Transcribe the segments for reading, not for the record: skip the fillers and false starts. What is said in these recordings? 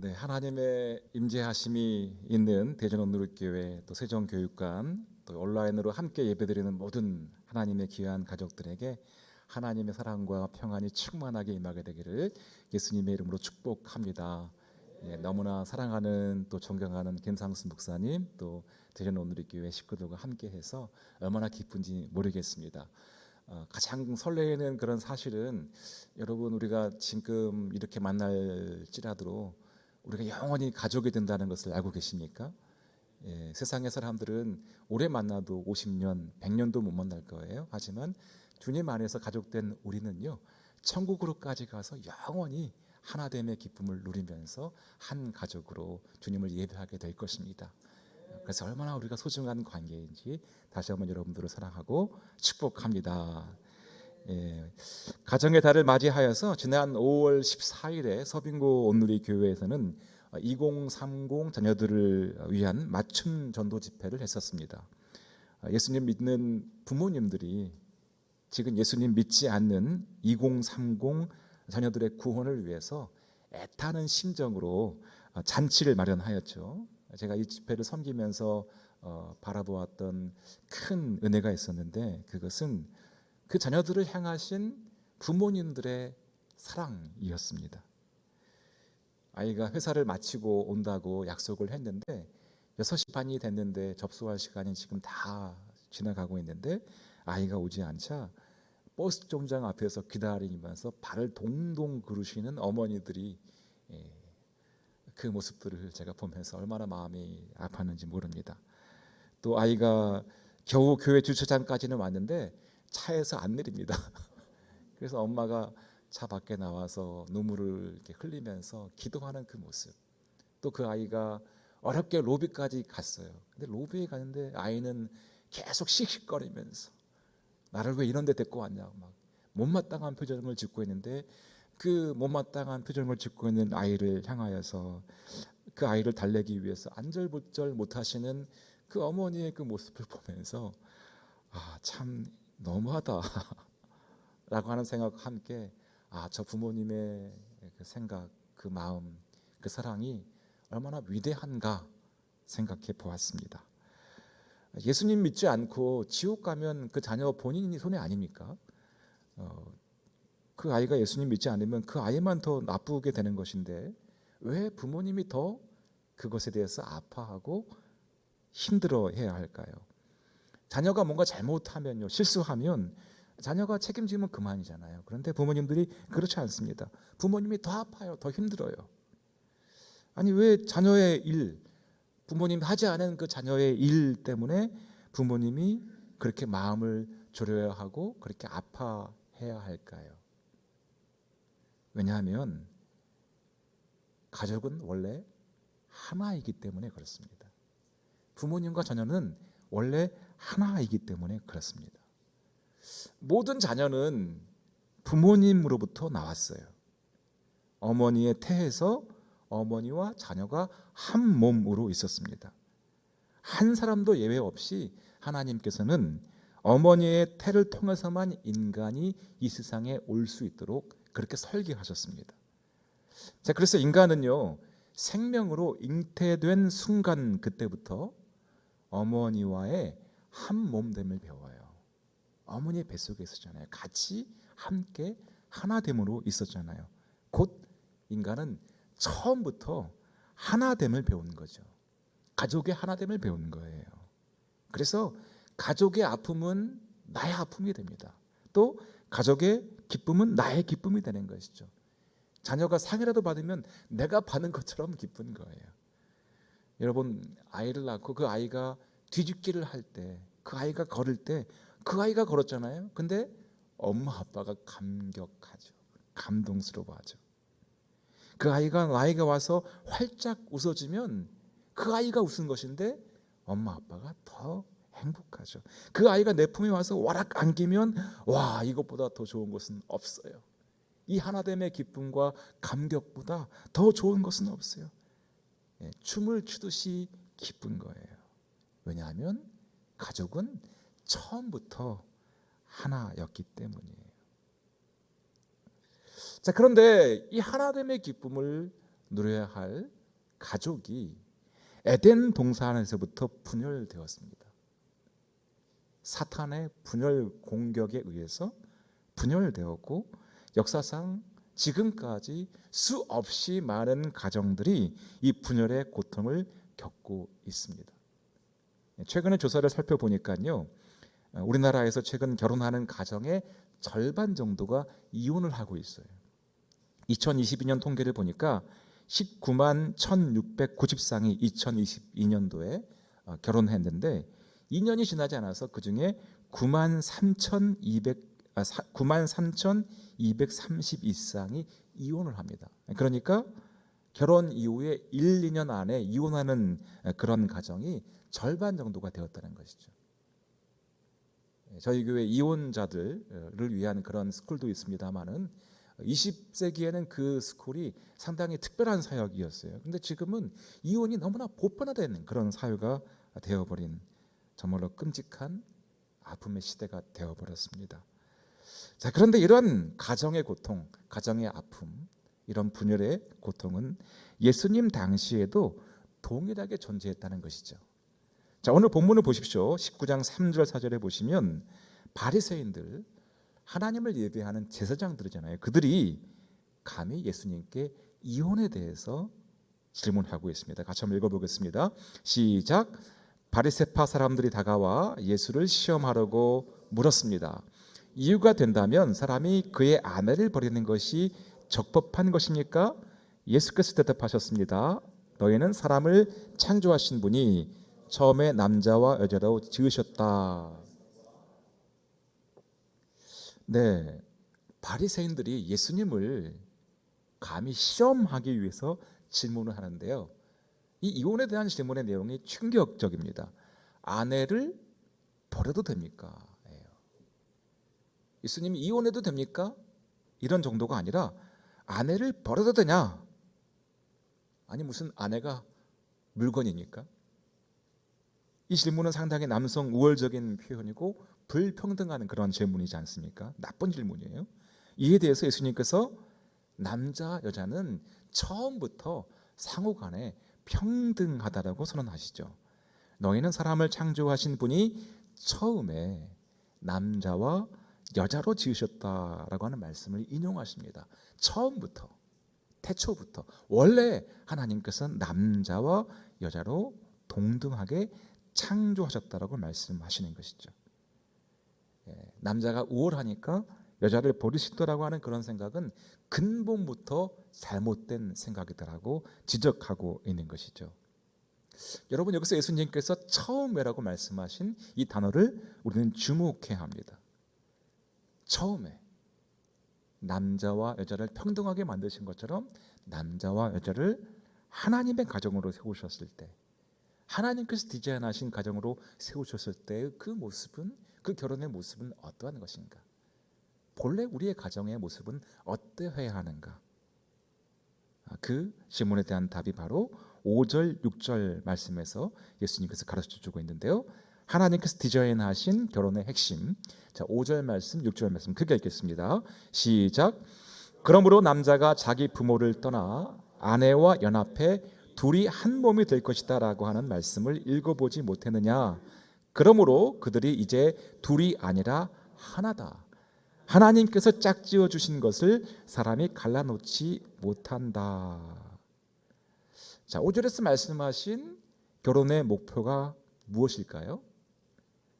네, 하나님의 임재하심이 있는 대전온누리교회 또 세종교육관 또 온라인으로 함께 예배드리는 모든 하나님의 귀한 가족들에게 하나님의 사랑과 평안이 충만하게 임하게 되기를 예수님의 이름으로 축복합니다. 예, 너무나 사랑하는 또 존경하는 김상수 목사님 또 대전온누리교회 식구들과 함께해서 얼마나 기쁜지 모르겠습니다. 가장 설레는 그런 사실은 여러분 우리가 지금 이렇게 만날지라도 우리가 영원히 가족이 된다는 것을 알고 계십니까? 예, 세상의 사람들은 오래 만나도 50년, 100년도 못 만날 거예요. 하지만 주님 안에서 가족된 우리는요, 천국으로까지 가서 영원히 하나됨의 기쁨을 누리면서 한 가족으로 주님을 예배하게 될 것입니다. 그래서 얼마나 우리가 소중한 관계인지 다시 한번 여러분들을 사랑하고 축복합니다. 예, 가정의 달을 맞이하여서 지난 5월 14일에 서빙고 온누리 교회에서는 2030 자녀들을 위한 맞춤 전도 집회를 했었습니다. 예수님 믿는 부모님들이 지금 예수님 믿지 않는 2030 자녀들의 구원을 위해서 애타는 심정으로 잔치를 마련하였죠. 제가 이 집회를 섬기면서 바라보았던 큰 은혜가 있었는데 그것은 그 자녀들을 향하신 부모님들의 사랑이었습니다. 아이가 회사를 마치고 온다고 약속을 했는데 6시 반이 됐는데 접수할 시간이 지금 다 지나가고 있는데 아이가 오지 않자 버스 정류장 앞에서 기다리면서 발을 동동 구르시는 어머니들이 그 모습들을 제가 보면서 얼마나 마음이 아팠는지 모릅니다. 또 아이가 겨우 교회 주차장까지는 왔는데 차에서 안 내립니다. 그래서 엄마가 차 밖에 나와서 눈물을 이렇게 흘리면서 기도하는 그 모습. 또 그 아이가 어렵게 로비까지 갔어요. 근데 로비에 가는데 아이는 계속 씩씩거리면서 나를 왜 이런 데 데리고 왔냐고 막 못마땅한 표정을 짓고 있는데 그 못마땅한 표정을 짓고 있는 아이를 향하여서 그 아이를 달래기 위해서 안절부절 못하시는 그 어머니의 그 모습을 보면서 참 너무하다 라고 하는 생각과 함께 저 부모님의 그 생각, 그 마음, 그 사랑이 얼마나 위대한가 생각해 보았습니다. 예수님 믿지 않고 지옥 가면 그 자녀 본인이 손해 아닙니까? 그 아이가 예수님 믿지 않으면 그 아이만 더 나쁘게 되는 것인데 왜 부모님이 더 그것에 대해서 아파하고 힘들어해야 할까요? 자녀가 뭔가 잘못하면요, 실수하면 자녀가 책임지면 그만이잖아요. 그런데 부모님들이 그렇지 않습니다. 부모님이 더 아파요, 더 힘들어요. 아니 왜 자녀의 일, 부모님 하지 않은 그 자녀의 일 때문에 부모님이 그렇게 마음을 졸여야 하고 그렇게 아파해야 할까요? 왜냐하면 가족은 원래 하나이기 때문에 그렇습니다. 부모님과 자녀는 원래 하나이기 때문에 그렇습니다. 모든 자녀는 부모님으로부터 나왔어요. 어머니의 태에서 어머니와 자녀가 한 몸으로 있었습니다. 한 사람도 예외 없이 하나님께서는 어머니의 태를 통해서만 인간이 이 세상에 올 수 있도록 그렇게 설계하셨습니다. 자, 그래서 인간은요, 생명으로 잉태된 순간 그때부터 어머니와의 한 몸됨을 배워요. 어머니의 뱃속에 있었잖아요. 같이 함께 하나됨으로 있었잖아요. 곧 인간은 처음부터 하나됨을 배우는 거죠. 가족의 하나됨을 배우는 거예요. 그래서 가족의 아픔은 나의 아픔이 됩니다. 또 가족의 기쁨은 나의 기쁨이 되는 것이죠. 자녀가 상이라도 받으면 내가 받는 것처럼 기쁜 거예요. 여러분 아이를 낳고 그 아이가 뒤집기를 할 때, 그 아이가 걸을 때 그 아이가 걸었잖아요. 근데 엄마 아빠가 감격하죠. 감동스러워하죠. 그 아이가 나이가 와서 활짝 웃어주면 그 아이가 웃은 것인데 엄마 아빠가 더 행복하죠. 그 아이가 내 품에 와서 와락 안기면 와, 이것보다 더 좋은 것은 없어요. 이 하나됨의 기쁨과 감격보다 더 좋은 것은 없어요. 춤을 추듯이 기쁜 거예요. 왜냐하면 가족은 처음부터 하나였기 때문이에요. 자, 그런데 이 하나됨의 기쁨을 누려야 할 가족이 에덴 동산에서부터 분열되었습니다. 사탄의 분열 공격에 의해서 분열되었고 역사상 지금까지 수없이 많은 가정들이 이 분열의 고통을 겪고 있습니다. 최근에 조사를 살펴보니까요, 우리나라에서 최근 결혼하는 가정의 절반 정도가 이혼을 하고 있어요. 2022년 통계를 보니까 19만 1690쌍이 2022년도에 결혼했는데 2년이 지나지 않아서 그중에 9만 3,232쌍이 이혼을 합니다. 그러니까 결혼 이후에 1, 2년 안에 이혼하는 그런 가정이 절반 정도가 되었다는 것이죠. 저희 교회 이혼자들을 위한 그런 스쿨도 있습니다만은 20세기에는 그 스쿨이 상당히 특별한 사역이었어요. 그런데 지금은 이혼이 너무나 보편화된 그런 사회가 되어버린 정말로 끔찍한 아픔의 시대가 되어버렸습니다. 자, 그런데 이런 가정의 고통, 가정의 아픔, 이런 분열의 고통은 예수님 당시에도 동일하게 존재했다는 것이죠. 자, 오늘 본문을 보십시오. 19장 3절 4절에 보시면 바리새인들, 하나님을 예배하는 제사장들이잖아요. 그들이 감히 예수님께 이혼에 대해서 질문하고 있습니다. 같이 한번 읽어보겠습니다. 시작. 바리새파 사람들이 다가와 예수를 시험하려고 물었습니다. 이유가 된다면 사람이 그의 아내를 버리는 것이 적법한 것입니까? 예수께서 대답하셨습니다. 너희는 사람을 창조하신 분이 처음에 남자와 여자로 지으셨다. 네, 바리새인들이 예수님을 감히 시험하기 위해서 질문을 하는데요. 이 이혼에 대한 질문의 내용이 충격적입니다. 아내를 버려도 됩니까? 예수님이 이혼해도 됩니까? 이런 정도가 아니라 아내를 버려도 되냐? 아니 무슨 아내가 물건입니까? 이 질문은 상당히 남성 우월적인 표현이고 불평등한 그런 질문이지 않습니까? 나쁜 질문이에요. 이에 대해서 예수님께서 남자 여자는 처음부터 상호간에 평등하다라고 선언하시죠. 너희는 사람을 창조하신 분이 처음에 남자와 여자로 지으셨다라고 하는 말씀을 인용하십니다. 처음부터, 태초부터 원래 하나님께서는 남자와 여자로 동등하게 창조하셨다라고 말씀하시는 것이죠. 남자가 우월하니까 여자를 버리시더라고 하는 그런 생각은 근본부터 잘못된 생각이더라고 지적하고 있는 것이죠. 여러분, 여기서 예수님께서 처음에라고 말씀하신 이 단어를 우리는 주목해야 합니다. 처음에 남자와 여자를 평등하게 만드신 것처럼 남자와 여자를 하나님의 가정으로 세우셨을 때, 하나님께서 디자인하신 가정으로 세우셨을 때의 그 모습은, 그 결혼의 모습은 어떠한 것인가? 본래 우리의 가정의 모습은 어떠해야 하는가? 그 질문에 대한 답이 바로 5절, 6절 말씀에서 예수님께서 가르쳐주고 있는데요. 하나님께서 디자인하신 결혼의 핵심. 자, 5절 말씀, 6절 말씀 크게 읽겠습니다. 시작. 그러므로 남자가 자기 부모를 떠나 아내와 연합해 둘이 한 몸이 될 것이다 라고 하는 말씀을 읽어보지 못했느냐? 그러므로 그들이 이제 둘이 아니라 하나다. 하나님께서 짝지어 주신 것을 사람이 갈라놓지 못한다. 자, 5절에서 말씀하신 결혼의 목표가 무엇일까요?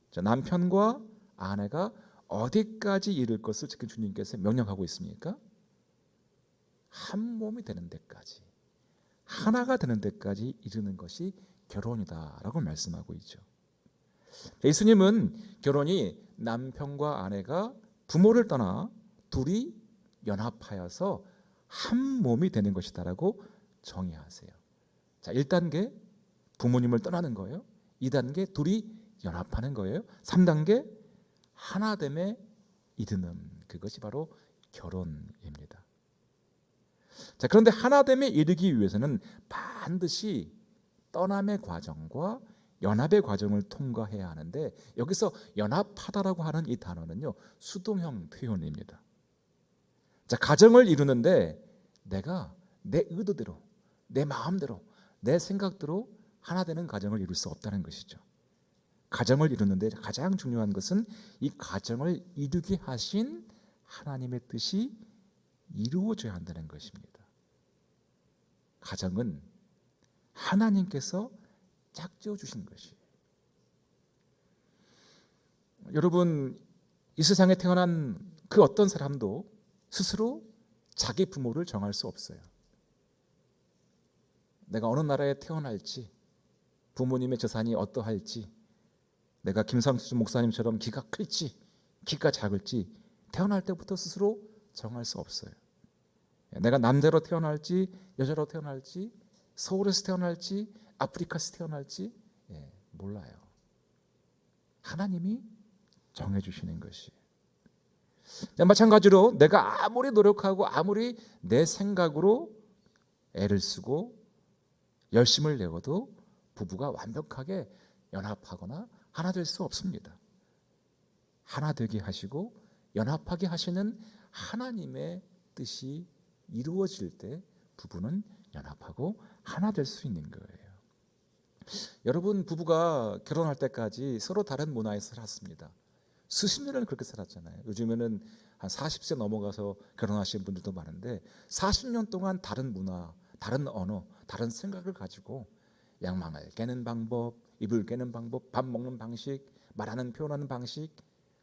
자, 남편과 아내가 어디까지 이를 것을 지금 주님께서 명령하고 있습니까? 한 몸이 되는 데까지, 하나가 되는 데까지 이르는 것이 결혼이다라고 말씀하고 있죠. 예수님은 결혼이 남편과 아내가 부모를 떠나 둘이 연합하여서 한 몸이 되는 것이다라고 정의하세요. 자, 1단계 부모님을 떠나는 거예요. 2단계 둘이 연합하는 거예요. 3단계 하나됨에 이르는, 그것이 바로 결혼입니다. 자, 그런데 하나됨에 이르기 위해서는 반드시 떠남의 과정과 연합의 과정을 통과해야 하는데, 여기서 연합하다라고 하는 이 단어는요, 수동형 표현입니다. 자, 가정을 이루는데 내가 내 의도대로, 내 마음대로, 내 생각대로 하나 되는 가정을 이룰 수 없다는 것이죠. 가정을 이루는데 가장 중요한 것은 이 가정을 이루게 하신 하나님의 뜻이 이루어져야 한다는 것입니다. 가정은 하나님께서 짝지어 주신 것이에요. 여러분, 이 세상에 태어난 그 어떤 사람도 스스로 자기 부모를 정할 수 없어요. 내가 어느 나라에 태어날지, 부모님의 재산이 어떠할지, 내가 김상수 목사님처럼 키가 클지 키가 작을지 태어날 때부터 스스로 정할 수 없어요. 내가 남자로 태어날지 여자로 태어날지 서울에서 태어날지 아프리카에서 태어날지 몰라요. 하나님이 정해주시는 것이. 마찬가지로 내가 아무리 노력하고 아무리 내 생각으로 애를 쓰고 열심을 내어도 부부가 완벽하게 연합하거나 하나 될 수 없습니다. 하나 되게 하시고 연합하게 하시는 하나님의 뜻이 이루어질 때 부부는 연합하고 하나 될 수 있는 거예요. 여러분, 부부가 결혼할 때까지 서로 다른 문화에서 살았습니다. 수십 년을 그렇게 살았잖아요. 요즘에는 한 40세 넘어가서 결혼하시는 분들도 많은데 40년 동안 다른 문화, 다른 언어, 다른 생각을 가지고 양망을 깨는 방법, 입을 깨는 방법, 밥 먹는 방식, 말하는 표현하는 방식,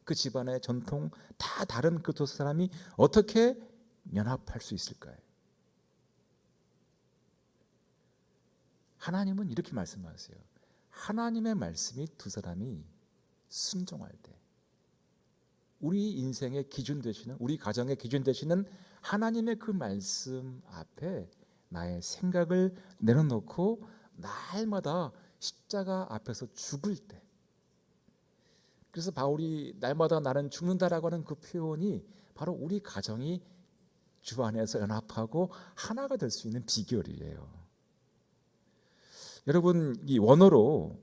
그 집안의 전통 다 다른 그 두 사람이 어떻게 연합할 수 있을까요? 하나님은 이렇게 말씀하세요. 하나님의 말씀이 두 사람이 순종할 때 우리 인생의 기준 되시는, 우리 가정의 기준 되시는 하나님의 그 말씀 앞에 나의 생각을 내려놓고 날마다 십자가 앞에서 죽을 때, 그래서 바울이 날마다 나는 죽는다라고 하는 그 표현이 바로 우리 가정이 주 안에서 연합하고 하나가 될 수 있는 비결이에요. 여러분, 이 원어로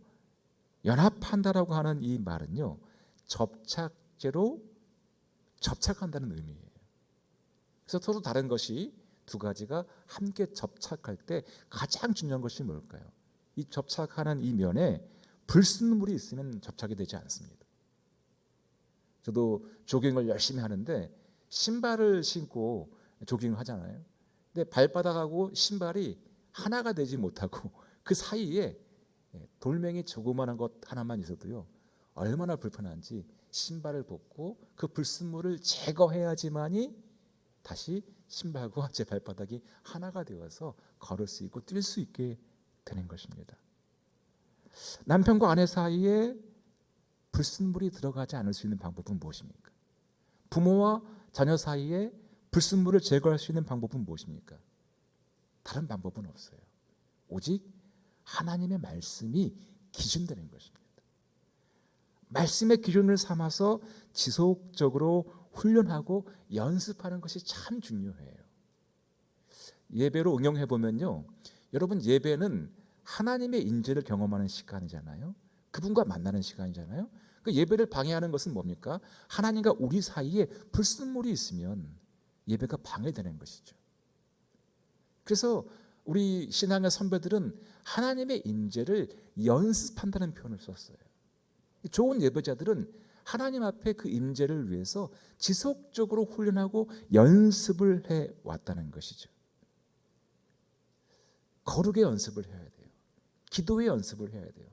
연합한다라고 하는 이 말은요, 접착제로 접착한다는 의미예요. 그래서 서로 다른 것이 두 가지가 함께 접착할 때 가장 중요한 것이 뭘까요? 이 접착하는 이 면에 불순물이 있으면 접착이 되지 않습니다. 저도 조깅을 열심히 하는데 신발을 신고 조깅을 하잖아요. 근데 발바닥하고 신발이 하나가 되지 못하고 그 사이에 돌멩이 조그마한 것 하나만 있어도요, 얼마나 불편한지 신발을 벗고 그 불순물을 제거해야지만이 다시 신발과 제 발바닥이 하나가 되어서 걸을 수 있고 뛸 수 있게 되는 것입니다. 남편과 아내 사이에 불순물이 들어가지 않을 수 있는 방법은 무엇입니까? 부모와 자녀 사이에 불순물을 제거할 수 있는 방법은 무엇입니까? 다른 방법은 없어요. 오직 하나님의 말씀이 기준되는 것입니다. 말씀의 기준을 삼아서 지속적으로 훈련하고 연습하는 것이 참 중요해요. 예배로 응용해 보면요, 여러분, 예배는 하나님의 인재를 경험하는 시간이잖아요. 그분과 만나는 시간이잖아요. 그 예배를 방해하는 것은 뭡니까? 하나님과 우리 사이에 불순물이 있으면 예배가 방해되는 것이죠. 그래서 우리 신앙의 선배들은 하나님의 인재를 연습한다는 표현을 썼어요. 좋은 예배자들은 하나님 앞에 그 임재를 위해서 지속적으로 훈련하고 연습을 해왔다는 것이죠. 거룩의 연습을 해야 돼요. 기도의 연습을 해야 돼요.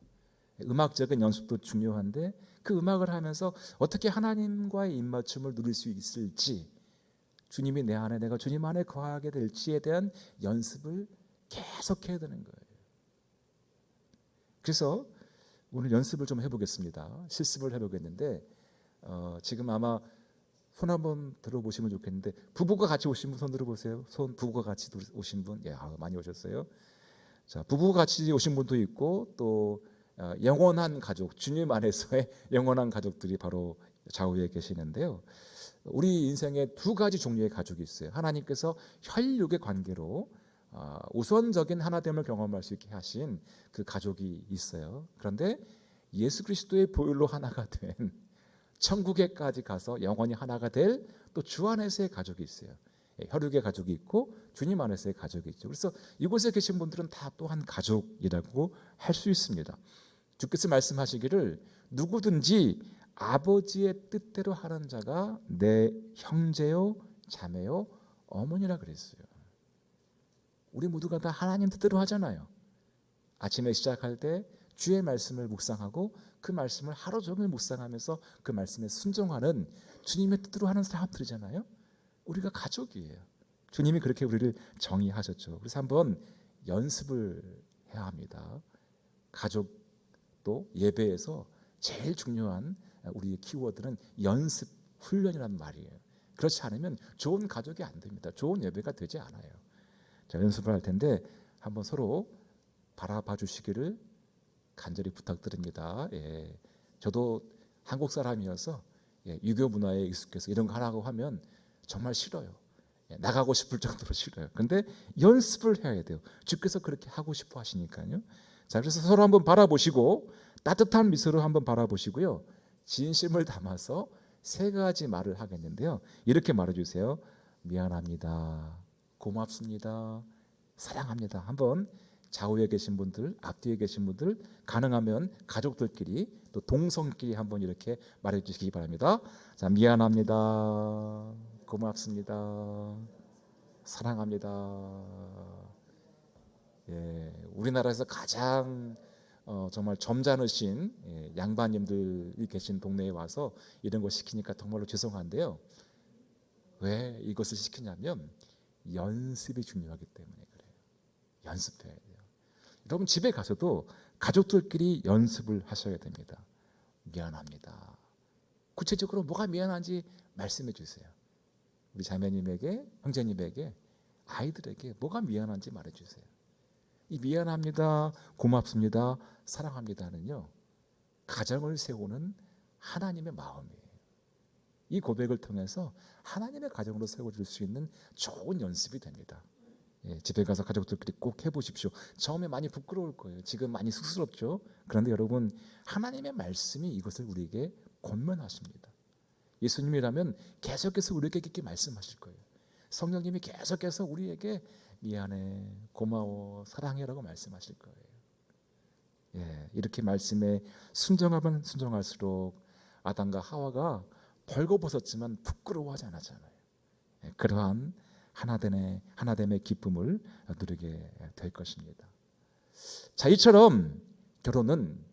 음악적인 연습도 중요한데 그 음악을 하면서 어떻게 하나님과의 입맞춤을 누릴 수 있을지, 주님이 내 안에 내가 주님 안에 거하게 될지에 대한 연습을 계속해야 되는 거예요. 그래서 오늘 연습을 좀 해보겠습니다. 실습을 해보겠는데 지금 아마 손 한번 들어보시면 좋겠는데, 부부가 같이 오신 분 손 들어보세요. 손. 부부가 같이 오신 분, 많이 오셨어요. 자, 부부가 같이 오신 분도 있고 또 영원한 가족, 주님 안에서의 영원한 가족들이 바로 좌우에 계시는데요. 우리 인생에 두 가지 종류의 가족이 있어요. 하나님께서 혈육의 관계로 우선적인 하나됨을 경험할 수 있게 하신 그 가족이 있어요. 그런데 예수 그리스도의 보혈로 하나가 된 천국에까지 가서 영원히 하나가 될 또 주 안에서의 가족이 있어요. 혈육의 가족이 있고 주님 안에서의 가족이 있죠. 그래서 이곳에 계신 분들은 다 또한 가족이라고 할 수 있습니다. 주께서 말씀하시기를 누구든지 아버지의 뜻대로 하는 자가 내 형제요 자매요 어머니라 그랬어요. 우리 모두가 다 하나님 뜻대로 하잖아요. 아침에 시작할 때 주의 말씀을 묵상하고 그 말씀을 하루 종일 묵상하면서 그 말씀에 순종하는 주님의 뜻대로 하는 사람들이잖아요. 우리가 가족이에요. 주님이 그렇게 우리를 정의하셨죠. 그래서 한번 연습을 해야 합니다. 가족도 예배에서 제일 중요한 우리의 키워드는 연습 훈련이란 말이에요. 그렇지 않으면 좋은 가족이 안 됩니다. 좋은 예배가 되지 않아요. 자, 연습을 할 텐데 한번 서로 바라봐 주시기를 간절히 부탁드립니다. 저도 한국 사람이어서 유교 문화에 익숙해서 이런 거 하라고 하면 정말 싫어요. 나가고 싶을 정도로 싫어요. 근데 연습을 해야 돼요. 주께서 그렇게 하고 싶어 하시니까요. 자, 그래서 서로 한번 바라보시고 따뜻한 미소로 한번 바라보시고요. 진심을 담아서 3가지 말을 하겠는데요. 이렇게 말해주세요. 미안합니다. 고맙습니다. 사랑합니다. 한번 좌우에 계신 분들, 앞뒤에 계신 분들, 가능하면 가족들끼리 또 동성끼리 한번 이렇게 말해주시기 바랍니다. 자, 미안합니다. 고맙습니다. 사랑합니다. 우리나라에서 가장 정말 점잖으신 양반님들이 계신 동네에 와서 이런 거 시키니까 정말로 죄송한데요. 왜 이것을 시키냐면 연습이 중요하기 때문에 그래요. 연습해야 돼요. 여러분 집에 가서도 가족들끼리 연습을 하셔야 됩니다. 미안합니다. 구체적으로 뭐가 미안한지 말씀해 주세요. 우리 자매님에게, 형제님에게, 아이들에게 뭐가 미안한지 말해 주세요. 이 미안합니다, 고맙습니다, 사랑합니다는요, 가정을 세우는 하나님의 마음이에요. 이 고백을 통해서 하나님의 가정으로 세워줄 수 있는 좋은 연습이 됩니다. 집에 가서 가족들끼리 꼭 해보십시오. 처음에 많이 부끄러울 거예요. 지금 많이 쑥스럽죠. 그런데 여러분, 하나님의 말씀이 이것을 우리에게 권면하십니다. 예수님이라면 계속해서 우리에게 이렇게 말씀하실 거예요. 성령님이 계속해서 우리에게 미안해, 고마워, 사랑해라고 말씀하실 거예요. 이렇게 말씀에 순종하면 순종할수록 아담과 하와가 벌거벗었지만 부끄러워하지 않았잖아요. 그러한 하나됨의 기쁨을 누리게 될 것입니다. 자, 이처럼 결혼은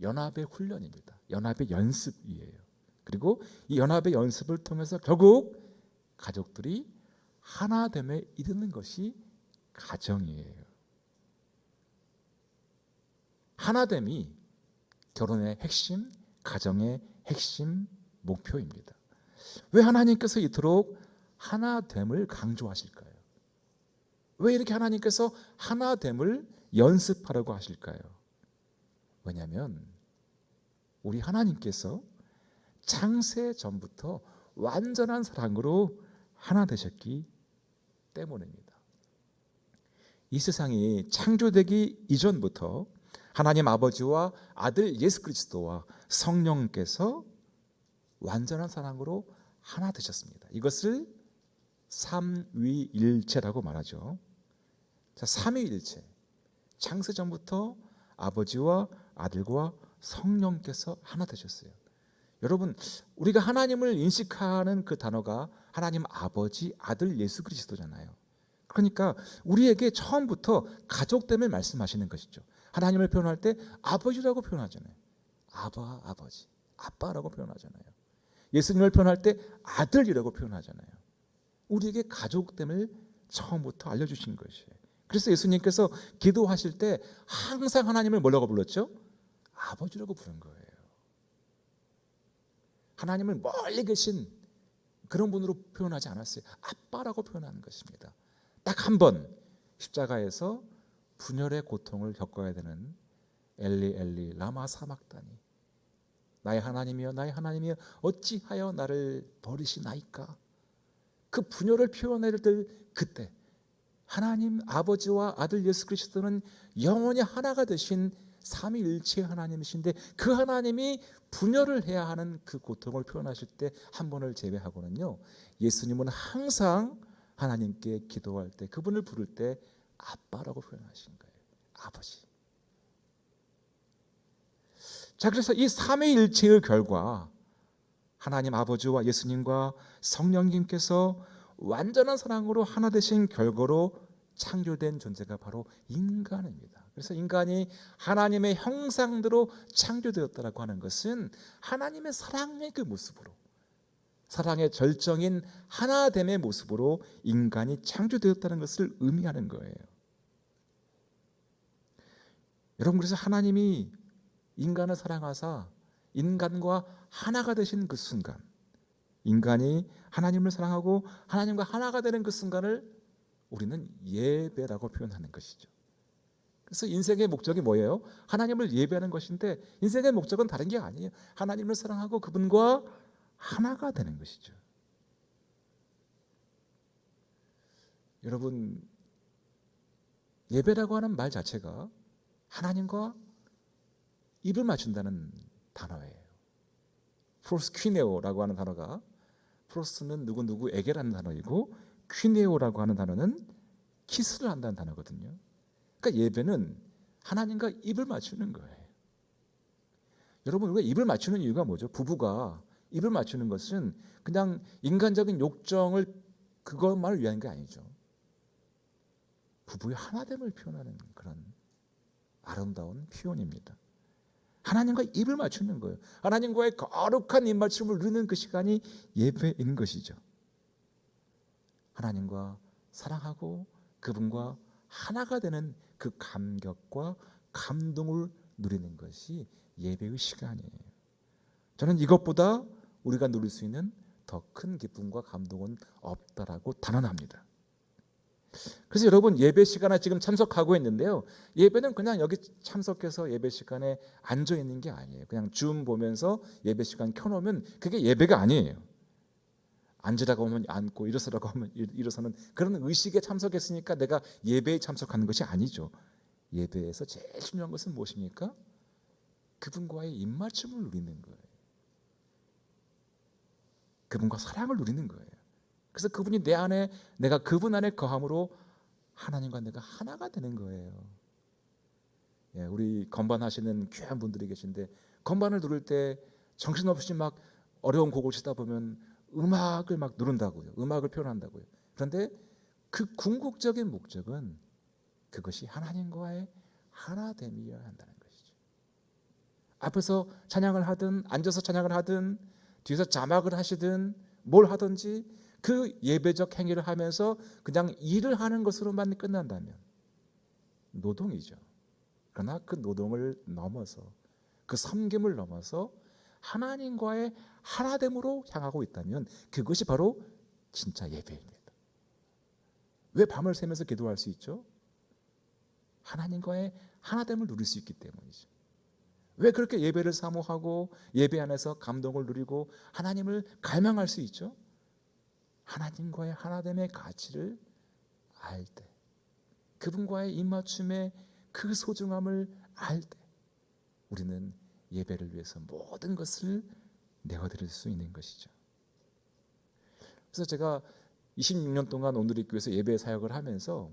연합의 훈련입니다. 연합의 연습이에요. 그리고 이 연합의 연습을 통해서 결국 가족들이 하나됨에 이르는 것이 가정이에요. 하나됨이 결혼의 핵심, 가정의 핵심 목표입니다. 왜 하나님께서 이토록 하나됨을 강조하실까요? 왜 이렇게 하나님께서 하나됨을 연습하라고 하실까요? 왜냐하면 우리 하나님께서 창세 전부터 완전한 사랑으로 하나 되셨기 때문입니다. 이 세상이 창조되기 이전부터 하나님 아버지와 아들 예수 그리스도와 성령께서 완전한 사랑으로 하나 되셨습니다. 이것을 삼위일체라고 말하죠. 자, 삼위일체. 창세 전부터 아버지와 아들과 성령께서 하나 되셨어요. 여러분, 우리가 하나님을 인식하는 그 단어가 하나님 아버지, 아들 예수 그리스도잖아요. 그러니까 우리에게 처음부터 가족됨을 말씀하시는 것이죠. 하나님을 표현할 때 아버지라고 표현하잖아요. 아바, 아버지, 아빠라고 표현하잖아요. 예수님을 표현할 때 아들이라고 표현하잖아요. 우리에게 가족됨을 처음부터 알려주신 것이에요. 그래서 예수님께서 기도하실 때 항상 하나님을 뭐라고 불렀죠? 아버지라고 부른 거예요. 하나님을 멀리 계신 그런 분으로 표현하지 않았어요. 아빠라고 표현하는 것입니다. 딱 한 번 십자가에서 분열의 고통을 겪어야 되는 엘리 엘리 라마 사막다니, 나의 하나님이여 나의 하나님이여 어찌하여 나를 버리시나이까. 그 분열을 표현할 때 그때 하나님 아버지와 아들 예수 그리스도는 영원히 하나가 되신 삼위일체 하나님이신데 그 하나님이 분열을 해야 하는 그 고통을 표현하실 때 한 번을 제외하고는요, 예수님은 항상 하나님께 기도할 때, 그분을 부를 때 아빠라고 표현하신 거예요. 아버지. 자, 그래서 이 삼위일체의 결과, 하나님 아버지와 예수님과 성령님께서 완전한 사랑으로 하나 되신 결과로 창조된 존재가 바로 인간입니다. 그래서 인간이 하나님의 형상대로 창조되었다라고 하는 것은 하나님의 사랑의 그 모습으로, 사랑의 절정인 하나됨의 모습으로 인간이 창조되었다는 것을 의미하는 거예요. 여러분, 그래서 하나님이 인간을 사랑하사 인간과 하나가 되신 그 순간, 인간이 하나님을 사랑하고 하나님과 하나가 되는 그 순간을 우리는 예배라고 표현하는 것이죠. 그래서 인생의 목적이 뭐예요? 하나님을 예배하는 것인데, 인생의 목적은 다른 게 아니에요. 하나님을 사랑하고 그분과 하나가 되는 것이죠. 여러분, 예배라고 하는 말 자체가 하나님과 입을 맞춘다는 단어예요. 프로스퀴네오라고 하는 단어가, 프로스는 누구누구에게라는 단어이고 퀴네오라고 하는 단어는 키스를 한다는 단어거든요. 그러니까 예배는 하나님과 입을 맞추는 거예요. 여러분, 우리가 입을 맞추는 이유가 뭐죠? 부부가 입을 맞추는 것은 그냥 인간적인 욕정을, 그것만을 위한 게 아니죠. 부부의 하나됨을 표현하는 그런 아름다운 표현입니다. 하나님과 입을 맞추는 거예요. 하나님과의 거룩한 입맞춤을 누리는 그 시간이 예배인 것이죠. 하나님과 사랑하고 그분과 하나가 되는 그 감격과 감동을 누리는 것이 예배의 시간이에요. 저는 이것보다 우리가 누릴 수 있는 더 큰 기쁨과 감동은 없다라고 단언합니다. 그래서 여러분, 예배 시간에 지금 참석하고 있는데요, 예배는 그냥 여기 참석해서 예배 시간에 앉아 있는 게 아니에요. 그냥 줌 보면서 예배 시간 켜놓으면 그게 예배가 아니에요. 앉으라고 하면 앉고 일어서라고 하면 일어서는 그런 의식에 참석했으니까 내가 예배에 참석하는 것이 아니죠. 예배에서 제일 중요한 것은 무엇입니까? 그분과의 입맞춤을 누리는 거예요. 그분과 사랑을 누리는 거예요. 그래서 그분이 내 안에, 내가 그분 안에 거함으로 하나님과 내가 하나가 되는 거예요. 예, 우리 건반 하시는 귀한 분들이 계신데, 건반을 누를 때 정신없이 막 어려운 곡을 치다 보면 음악을 막 누른다고요. 음악을 표현한다고요. 그런데 그 궁극적인 목적은 그것이 하나님과의 하나됨이어야 한다는 것이죠. 앞에서 찬양을 하든 앉아서 찬양을 하든 뒤에서 자막을 하시든 뭘 하든지 그 예배적 행위를 하면서 그냥 일을 하는 것으로만 끝난다면 노동이죠. 그러나 그 노동을 넘어서, 그 섬김을 넘어서 하나님과의 하나됨으로 향하고 있다면 그것이 바로 진짜 예배입니다. 왜 밤을 새면서 기도할 수 있죠? 하나님과의 하나됨을 누릴 수 있기 때문이죠. 왜 그렇게 예배를 사모하고 예배 안에서 감동을 누리고 하나님을 갈망할 수 있죠? 하나님과의 하나됨의 가치를 알 때, 그분과의 입맞춤의 그 소중함을 알 때 우리는 예배를 위해서 모든 것을 내어드릴 수 있는 것이죠. 그래서 제가 26년 동안 오늘의 교회에서 예배 사역을 하면서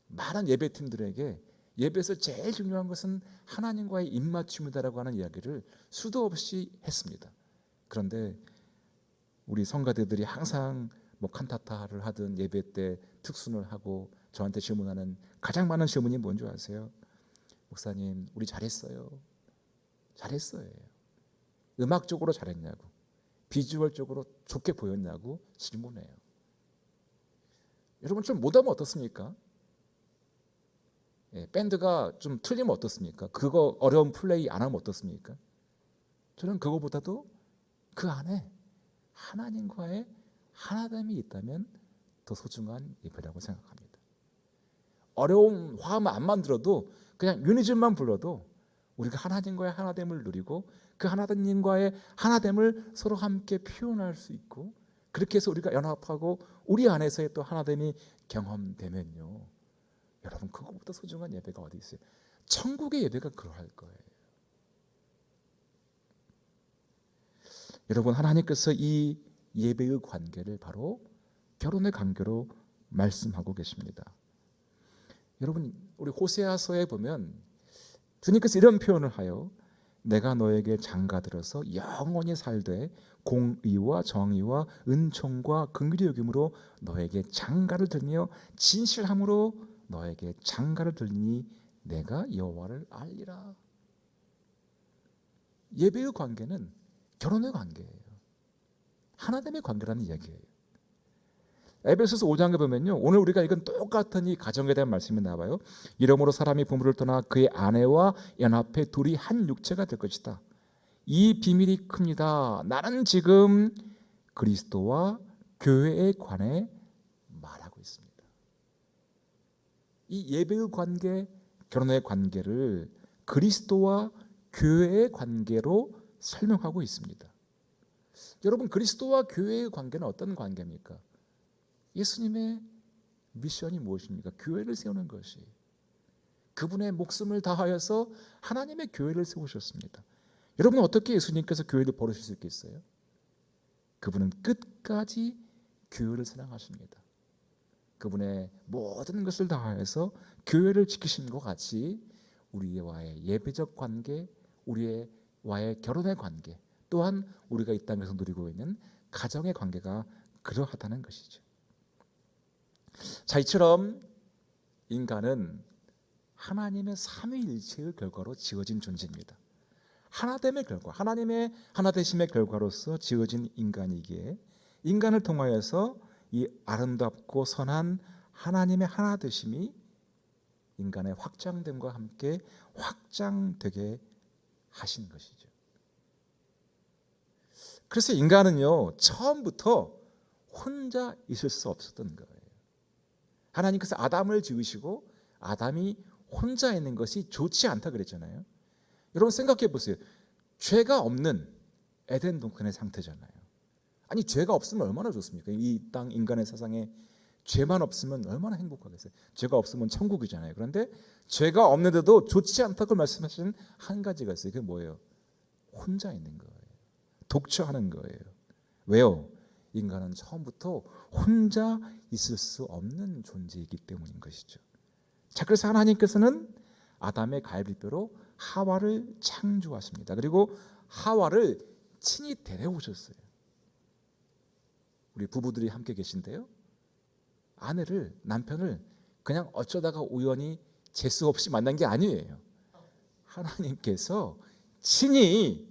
많은 예배팀들에게 예배에서 제일 중요한 것은 하나님과의 입맞춤이다라고 하는 이야기를 수도 없이 했습니다. 그런데 우리 성가대들이 항상 뭐 칸타타를 하든 예배 때 특순을 하고 저한테 질문하는 가장 많은 질문이 뭔지 아세요? 목사님, 우리 잘했어요. 잘했어요. 음악적으로 잘했냐고, 비주얼적으로 좋게 보였냐고 질문해요. 여러분, 좀 못하면 어떻습니까? 예, 밴드가 좀 틀리면 어떻습니까? 그거 어려운 플레이 안 하면 어떻습니까? 저는 그거보다도 그 안에 하나님과의 하나됨이 있다면 더 소중한 예배라고 생각합니다. 어려운 화음을 안 만들어도 그냥 유니즘만 불러도 우리가 하나님과의 하나됨을 누리고 그 하나님과의 하나됨을 서로 함께 표현할 수 있고, 그렇게 해서 우리가 연합하고 우리 안에서의 또 하나됨이 경험되면요, 여러분, 그것보다 소중한 예배가 어디 있어요? 천국의 예배가 그러할 거예요. 여러분, 하나님께서 이 예배의 관계를 바로 결혼의 관계로 말씀하고 계십니다. 여러분, 우리 호세아서에 보면 주님께서 이런 표현을 하여 내가 너에게 장가들어서 영원히 살되 공의와 정의와 은총과 긍휼히 여김으로 너에게 장가를 들며 진실함으로 너에게 장가를 들리니 내가 여호와를 알리라. 예배의 관계는 결혼의 관계예요. 하나님의 관계라는 이야기예요. 에베소서 5장에 보면요, 오늘 우리가 읽은 똑같은 이 가정에 대한 말씀이 나와요. 이러므로 사람이 부모를 떠나 그의 아내와 연합해 둘이 한 육체가 될 것이다. 이 비밀이 큽니다. 나는 지금 그리스도와 교회에 관해 말하고 있습니다. 이 예배의 관계, 결혼의 관계를 그리스도와 교회의 관계로 설명하고 있습니다. 여러분, 그리스도와 교회의 관계는 어떤 관계입니까? 예수님의 미션이 무엇입니까? 교회를 세우는 것이. 그분의 목숨을 다하여서 하나님의 교회를 세우셨습니다. 여러분은 어떻게 예수님께서 교회를 버리실 수 있겠어요? 그분은 끝까지 교회를 사랑하십니다. 그분의 모든 것을 다하여서 교회를 지키신 것 같이 우리와의 예배적 관계, 우리와의 결혼의 관계, 또한 우리가 이 땅에서 누리고 있는 가정의 관계가 그러하다는 것이죠. 자, 이처럼 인간은 하나님의 삼위일체의 결과로 지어진 존재입니다. 하나됨의 결과, 하나님의 하나되심의 결과로서 지어진 인간이기에 인간을 통하여서 이 아름답고 선한 하나님의 하나되심이 인간의 확장됨과 함께 확장되게 하신 것이죠. 그래서 인간은요, 처음부터 혼자 있을 수 없었던 거예요. 하나님께서 아담을 지으시고 아담이 혼자 있는 것이 좋지 않다 그랬잖아요. 여러분 생각해 보세요. 죄가 없는 에덴 동산의 상태잖아요. 아니, 죄가 없으면 얼마나 좋습니까? 이 땅 인간의 세상에 죄만 없으면 얼마나 행복하겠어요. 죄가 없으면 천국이잖아요. 그런데 죄가 없는데도 좋지 않다고 말씀하신 한 가지가 있어요. 그게 뭐예요? 혼자 있는 거예요. 독처하는 거예요. 왜요? 인간은 처음부터 혼자 있을 수 없는 존재이기 때문인 것이죠. 자, 그래서 하나님께서는 아담의 갈비뼈로 하와를 창조하십니다. 그리고 하와를 친히 데려오셨어요. 우리 부부들이 함께 계신데요, 아내를, 남편을 그냥 어쩌다가 우연히 재수 없이 만난 게 아니에요. 하나님께서 친히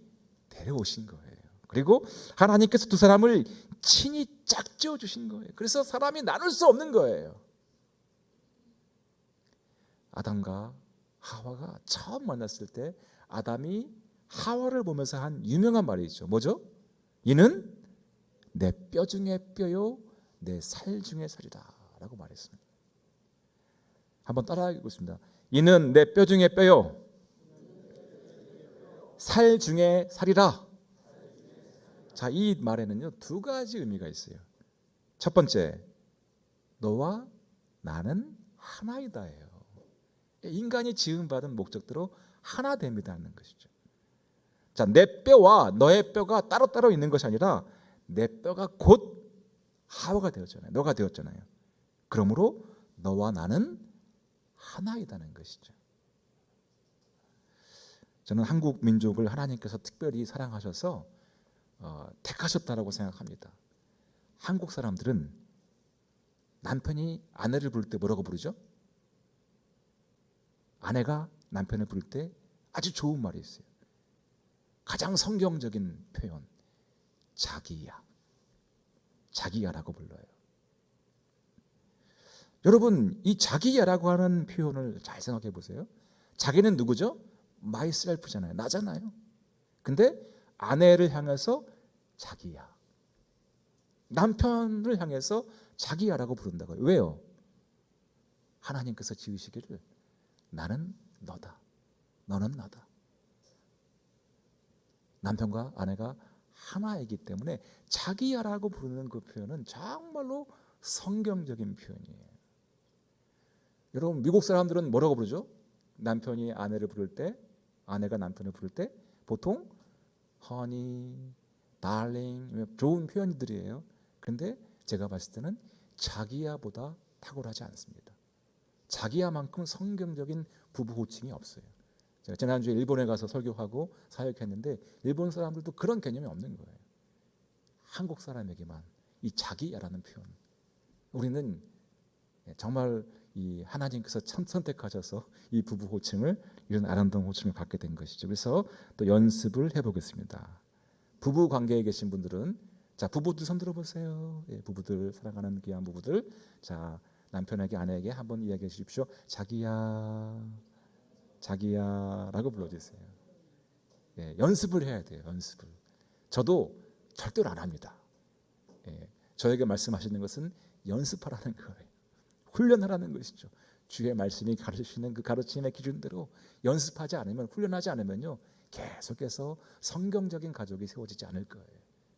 데려오신 거예요. 그리고 하나님께서 두 사람을 친히 짝지어 주신 거예요. 그래서 사람이 나눌 수 없는 거예요. 아담과 하와가 처음 만났을 때 아담이 하와를 보면서 한 유명한 말이 있죠. 뭐죠? 이는 내 뼈 중에 뼈요 내 살 중에 살이다 라고 말했습니다. 한번 따라 읽겠습니다. 이는 내 뼈 중에 뼈요 살 중에 살이라. 자, 이 말에는요 두 가지 의미가 있어요. 첫 번째, 너와 나는 하나이다예요. 인간이 지음받은 목적대로 하나 됩니다는 것이죠. 자, 내 뼈와 너의 뼈가 따로따로 있는 것이 아니라 내 뼈가 곧 하와가 되었잖아요. 너가 되었잖아요. 그러므로 너와 나는 하나이다는 것이죠. 저는 한국 민족을 하나님께서 특별히 사랑하셔서 택하셨다라고 생각합니다. 한국 사람들은 남편이 아내를 부를 때 뭐라고 부르죠? 아내가 남편을 부를 때 아주 좋은 말이 있어요. 가장 성경적인 표현, 자기야. 자기야라고 불러요. 여러분, 이 자기야라고 하는 표현을 잘 생각해 보세요. 자기는 누구죠? myself잖아요. 나잖아요. 근데 아내를 향해서 자기야, 남편을 향해서 자기야라고 부른다고요. 왜요? 하나님께서 지으시기를 나는 너다, 너는 나다. 남편과 아내가 하나이기 때문에 자기야라고 부르는 그 표현은 정말로 성경적인 표현이에요. 여러분, 미국 사람들은 뭐라고 부르죠? 남편이 아내를 부를 때, 아내가 남편을 부를 때 보통 honey, darling, 좋은 표현들이에요. 그런데 제가 봤을 때는 자기야보다 탁월하지 않습니다. 자기야만큼 성경적인 부부 호칭이 없어요. 제가 지난주에 일본에 가서 설교하고 사역했는데 일본 사람들도 그런 개념이 없는 거예요. 한국 사람에게만 이 자기야라는 표현. 우리는 정말 이 하나님께서 참 선택하셔서 이 부부 호칭을, 이런 아름다운 호칭을 갖게 된 것이죠. 그래서 또 연습을 해보겠습니다. 부부 관계에 계신 분들은, 자, 부부들 손 들어보세요. 예, 부부들, 사랑하는 귀한 부부들, 자, 남편에게 아내에게 한번 이야기해 주십시오. 자기야, 자기야라고 불러주세요. 예, 연습을 해야 돼요. 연습을. 저도 절대로 안 합니다. 예, 저에게 말씀하시는 것은 연습하라는 거예요. 훈련하라는 것이죠. 주의 말씀이 가르치시는 그 가르침의 기준대로 연습하지 않으면, 훈련하지 않으면요, 계속해서 성경적인 가족이 세워지지 않을 거예요.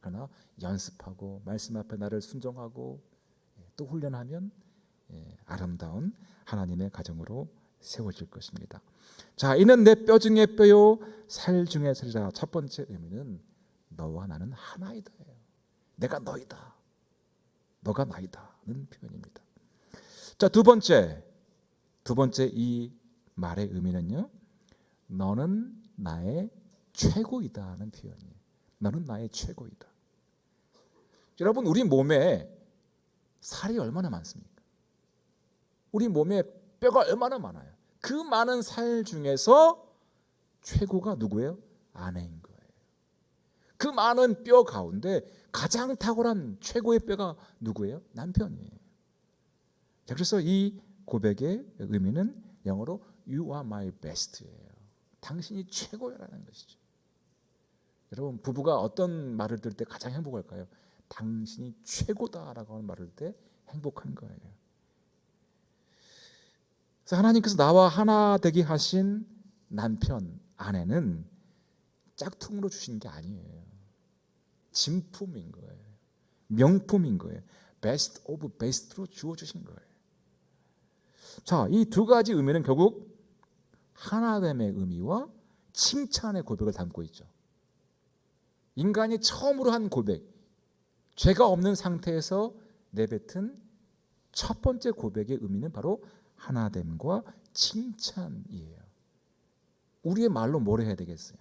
그러나 연습하고 말씀 앞에 나를 순종하고 또 훈련하면 아름다운 하나님의 가정으로 세워질 것입니다. 자, 이는 내 뼈 중에 뼈요 살 중에 살이라. 첫 번째 의미는 너와 나는 하나이다. 내가 너이다, 너가 나이다는 표현입니다. 자, 두 번째 이 말의 의미는요, 너는 나의 최고이다는 표현이에요. 너는 나의 최고이다. 여러분, 우리 몸에 살이 얼마나 많습니까? 우리 몸에 뼈가 얼마나 많아요? 그 많은 살 중에서 최고가 누구예요? 아내인 거예요. 그 많은 뼈 가운데 가장 탁월한 최고의 뼈가 누구예요? 남편이에요. 자, 그래서 이 고백의 의미는 영어로 You are my best예요. 당신이 최고라는 것이죠. 여러분, 부부가 어떤 말을 들을 때 가장 행복할까요? 당신이 최고다라고 하는 말을 들을 때 행복한 거예요. 그래서 하나님께서 나와 하나 되게 하신 남편, 아내는 짝퉁으로 주신 게 아니에요. 진품인 거예요. 명품인 거예요. 베스트 오브 베스트로 주어주신 거예요. 자, 이 두 가지 의미는 결국 하나됨의 의미와 칭찬의 고백을 담고 있죠. 인간이 처음으로 한 고백, 죄가 없는 상태에서 내뱉은 첫 번째 고백의 의미는 바로 하나됨과 칭찬이에요. 우리의 말로 뭘 해야 되겠어요?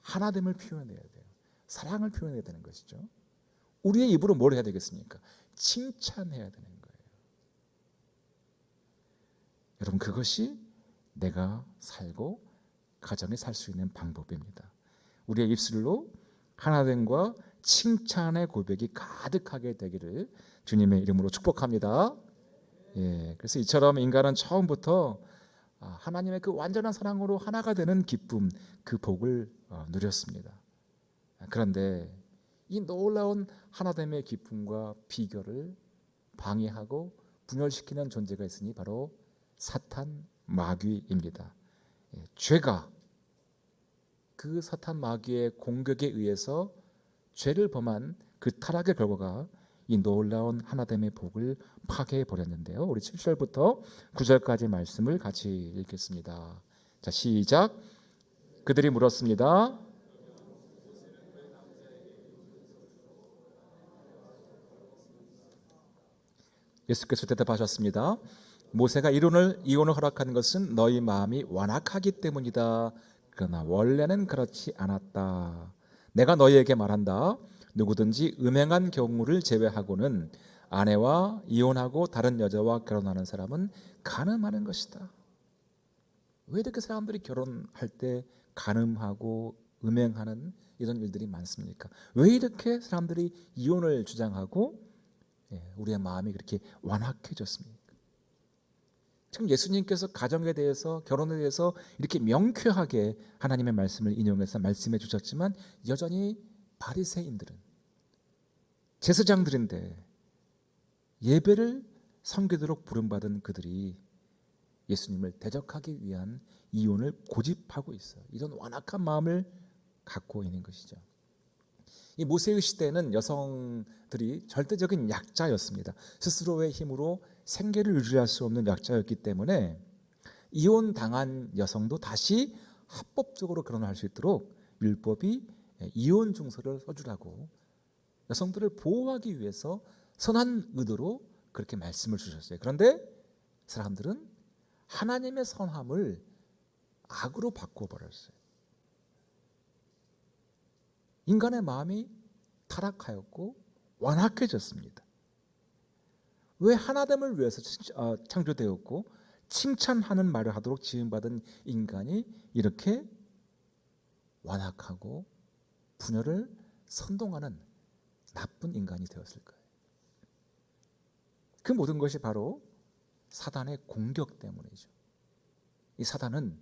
하나됨을 표현해야 돼요. 사랑을 표현해야 되는 것이죠. 우리의 입으로 뭘 해야 되겠습니까? 칭찬해야 되는 거예요. 여러분, 그것이 내가 살고 가정에 살 수 있는 방법입니다. 우리의 입술로 하나됨과 칭찬의 고백이 가득하게 되기를 주님의 이름으로 축복합니다. 예, 그래서 이처럼 인간은 처음부터 하나님의 그 완전한 사랑으로 하나가 되는 기쁨, 그 복을 누렸습니다. 그런데 이 놀라운 하나됨의 기쁨과 비결을 방해하고 분열시키는 존재가 있으니 바로 사탄, 마귀입니다. 죄가 그 사탄 마귀의 공격에 의해서 죄를 범한 그 타락의 결과가 이 놀라운 하나됨의 복을 파괴해 버렸는데요. 우리 7절부터 9절까지 말씀을 같이 읽겠습니다. 자, 시작. 그들이 물었습니다. 예수께서 대답하셨습니다. 모세가 이혼을 허락한 것은 너희 마음이 완악하기 때문이다. 그러나 원래는 그렇지 않았다. 내가 너희에게 말한다. 누구든지 음행한 경우를 제외하고는 아내와 이혼하고 다른 여자와 결혼하는 사람은 간음하는 것이다. 왜 이렇게 사람들이 결혼할 때 간음하고 음행하는 이런 일들이 많습니까? 왜 이렇게 사람들이 이혼을 주장하고 우리의 마음이 그렇게 완악해졌습니까? 지금 예수님께서 가정에 대해서, 결혼에 대해서 이렇게 명쾌하게 하나님의 말씀을 인용해서 말씀해 주셨지만 여전히 바리새인들은, 제사장들인데 예배를 섬기도록 부름받은 그들이 예수님을 대적하기 위한 이혼을 고집하고 있어요. 이런 완악한 마음을 갖고 있는 것이죠. 이 모세의 시대는 여성들이 절대적인 약자였습니다. 스스로의 힘으로 생계를 유지할 수 없는 약자였기 때문에 이혼당한 여성도 다시 합법적으로 결혼할 수 있도록 율법이 이혼 증서를 써주라고 여성들을 보호하기 위해서 선한 의도로 그렇게 말씀을 주셨어요. 그런데 사람들은 하나님의 선함을 악으로 바꿔버렸어요. 인간의 마음이 타락하였고 완악해졌습니다. 왜 하나됨을 위해서 창조되었고 칭찬하는 말을 하도록 지음받은 인간이 이렇게 완악하고 분열을 선동하는 나쁜 인간이 되었을까요? 그 모든 것이 바로 사단의 공격 때문이죠. 이 사단은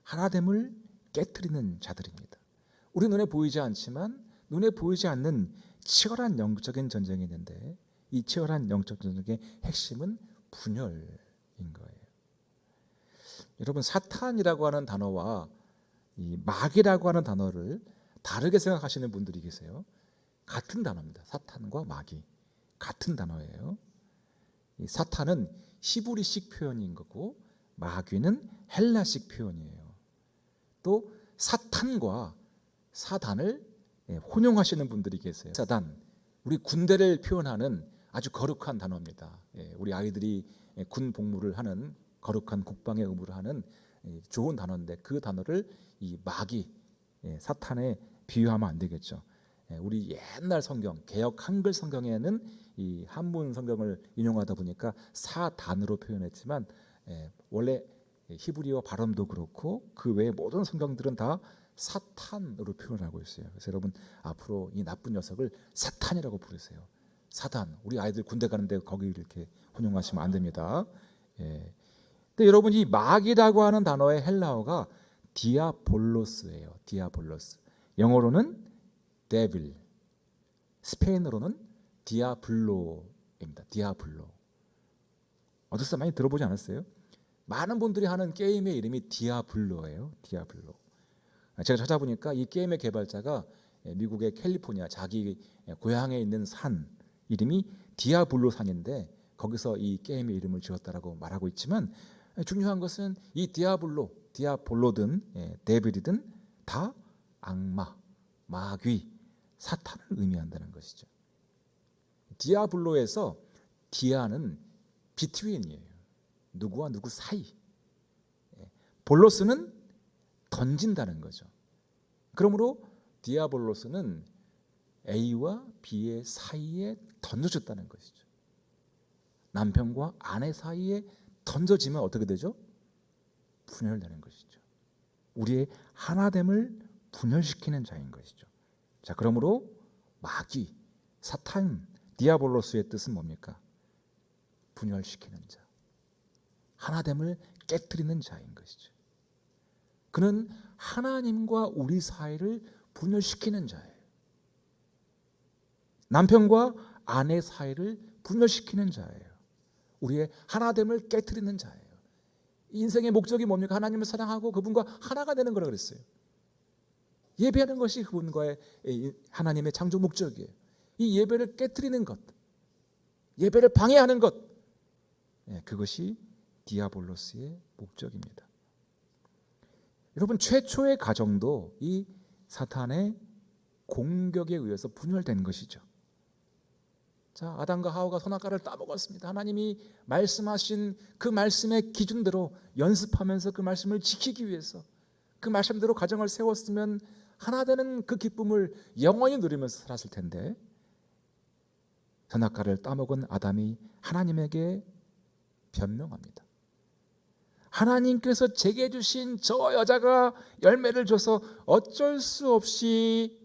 하나됨을 깨트리는 자들입니다. 우리 눈에 보이지 않지만 눈에 보이지 않는 치열한 영적인 전쟁이 있는데 이 치열한 영적 전쟁의 핵심은 분열인 거예요. 여러분, 사탄이라고 하는 단어와 이 마귀라고 하는 단어를 다르게 생각하시는 분들이 계세요. 같은 단어입니다. 사탄과 마귀 같은 단어예요. 이 사탄은 히브리식 표현인 거고 마귀는 헬라식 표현이에요. 또 사탄과 사단을 혼용하시는 분들이 계세요. 사단, 우리 군대를 표현하는 아주 거룩한 단어입니다. 우리 아이들이 군 복무를 하는 거룩한 국방의 의무를 하는 좋은 단어인데 그 단어를 이 마귀, 사탄에 비유하면 안 되겠죠. 우리 옛날 성경, 개역 한글 성경에는 이 한문 성경을 인용하다 보니까 사단으로 표현했지만 원래 히브리어 발음도 그렇고 그 외의 모든 성경들은 다 사탄으로 표현하고 있어요. 그래서 여러분 앞으로 이 나쁜 녀석을 사탄이라고 부르세요. 사단, 우리 아이들 군대 가는데 거기 이렇게 혼용하시면 안 됩니다. 근데 여러분 이 마귀라고 하는 단어의 헬라어가 디아볼로스예요. 디아볼로스. 영어로는 데빌, 스페인어로는 디아블로입니다. 디아블로. 어디서 많이 들어보지 않았어요? 많은 분들이 하는 게임의 이름이 디아블로예요. 디아블로. 제가 찾아보니까 이 게임의 개발자가 미국의 캘리포니아 자기 고향에 있는 산 이름이 디아블로 산인데 거기서 이 게임의 이름을 지었다라고 말하고 있지만 중요한 것은 이 디아볼로든 데빌이든 다 악마, 마귀, 사탄을 의미한다는 것이죠. 디아블로에서 디아는 비트윈이에요. 누구와 누구 사이. 볼로스는 던진다는 거죠. 그러므로 디아볼로스는 A와 B의 사이에 던져졌다는 것이죠. 남편과 아내 사이에 던져지면 어떻게 되죠? 분열되는 것이죠. 우리의 하나됨을 분열시키는 자인 것이죠. 자, 그러므로 마귀, 사탄, 디아볼로스의 뜻은 뭡니까? 분열시키는 자, 하나됨을 깨트리는 자인 것이죠. 그는 하나님과 우리 사이를 분열시키는 자예요. 남편과 아내 사이를 분열시키는 자예요. 우리의 하나됨을 깨트리는 자예요. 인생의 목적이 뭡니까? 하나님을 사랑하고 그분과 하나가 되는 거라고 그랬어요. 예배하는 것이 그분과의 하나님의 창조 목적이에요. 이 예배를 깨트리는 것, 예배를 방해하는 것, 그것이 디아볼로스의 목적입니다. 여러분, 최초의 가정도 이 사탄의 공격에 의해서 분열된 것이죠. 자, 아담과 하와가 선악과를 따먹었습니다. 하나님이 말씀하신 그 말씀의 기준대로 연습하면서 그 말씀을 지키기 위해서 그 말씀대로 가정을 세웠으면 하나 되는 그 기쁨을 영원히 누리면서 살았을 텐데 선악과를 따먹은 아담이 하나님에게 변명합니다. 하나님께서 제게 주신 저 여자가 열매를 줘서 어쩔 수 없이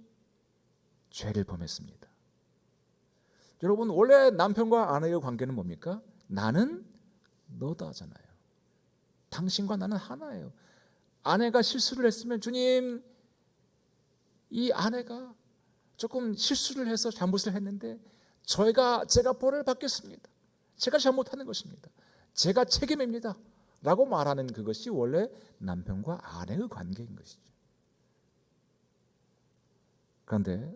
죄를 범했습니다. 여러분, 원래 남편과 아내의 관계는 뭡니까? 나는 너다잖아요. 당신과 나는 하나예요. 아내가 실수를 했으면 주님, 이 아내가 조금 실수를 해서 잘못을 했는데 제가 벌을 받겠습니다. 제가 잘못하는 것입니다. 제가 책임입니다. 라고 말하는 그것이 원래 남편과 아내의 관계인 것이죠. 그런데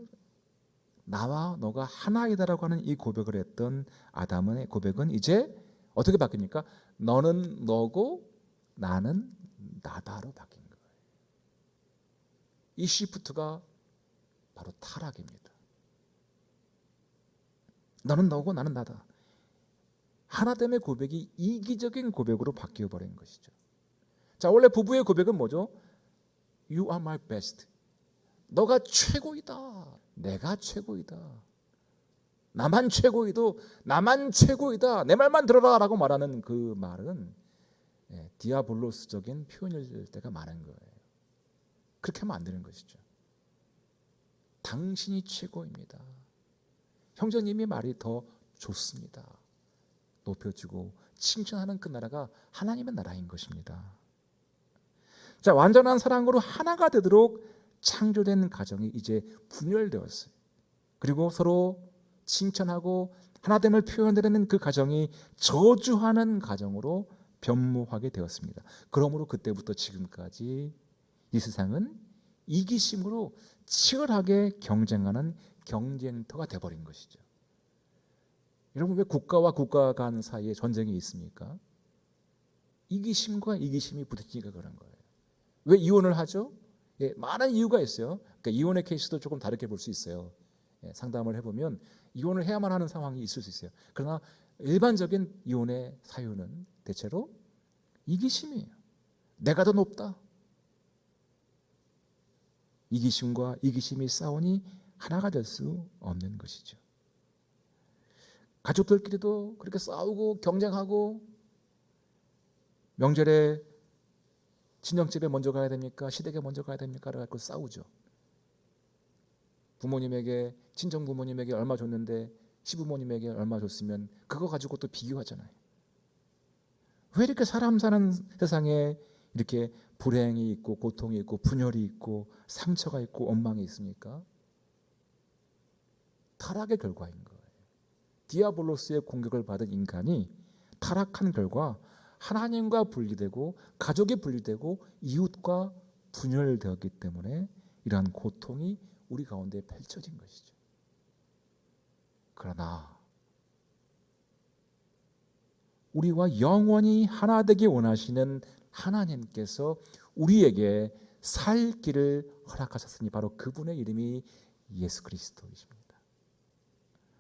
나와 너가 하나이다라고 하는 이 고백을 했던 아담의 고백은 이제 어떻게 바뀝니까? 너는 너고 나는 나다로 바뀐 거예요. 이 시프트가 바로 타락입니다. 너는 너고 나는 나다. 하나됨의 고백이 이기적인 고백으로 바뀌어 버린 것이죠. 자, 원래 부부의 고백은 뭐죠? You are my best. 너가 최고이다. 내가 최고이다. 나만 최고이도 나만 최고이다. 내 말만 들어라 라고 말하는 그 말은 디아블로스적인 표현일 때가 많은 거예요. 그렇게 하면 안 되는 것이죠. 당신이 최고입니다. 형제님의 말이 더 좋습니다. 높여주고 칭찬하는 그 나라가 하나님의 나라인 것입니다. 자, 완전한 사랑으로 하나가 되도록 창조된 가정이 이제 분열되었어요. 그리고 서로 칭찬하고 하나됨을 표현되는 그 가정이 저주하는 가정으로 변모하게 되었습니다. 그러므로 그때부터 지금까지 이 세상은 이기심으로 치열하게 경쟁하는 경쟁터가 되어버린 것이죠. 여러분, 왜 국가와 국가 간 사이에 전쟁이 있습니까? 이기심과 이기심이 부딪히니까 그런 거예요. 왜 이혼을 하죠? 많은 이유가 있어요. 그러니까 이혼의 케이스도 조금 다르게 볼 수 있어요. 상담을 해보면 이혼을 해야만 하는 상황이 있을 수 있어요. 그러나 일반적인 이혼의 사유는 대체로 이기심이에요. 내가 더 높다. 이기심과 이기심이 싸우니 하나가 될 수 없는 것이죠. 가족들끼리도 그렇게 싸우고 경쟁하고, 명절에 친정집에 먼저 가야 됩니까? 시댁에 먼저 가야 됩니까? 라고 싸우죠. 부모님에게, 친정 부모님에게 얼마 줬는데 시부모님에게 얼마 줬으면 그거 가지고 또 비교하잖아요. 왜 이렇게 사람 사는 세상에 이렇게 불행이 있고 고통이 있고 분열이 있고 상처가 있고 원망이 있습니까? 타락의 결과인 거예요. 디아블로스의 공격을 받은 인간이 타락한 결과 하나님과 분리되고 가족이 분리되고 이웃과 분열되었기 때문에 이러한 고통이 우리 가운데 펼쳐진 것이죠. 그러나 우리와 영원히 하나 되기 원하시는 하나님께서 우리에게 살 길을 허락하셨으니 바로 그분의 이름이 예수 그리스도이십니다.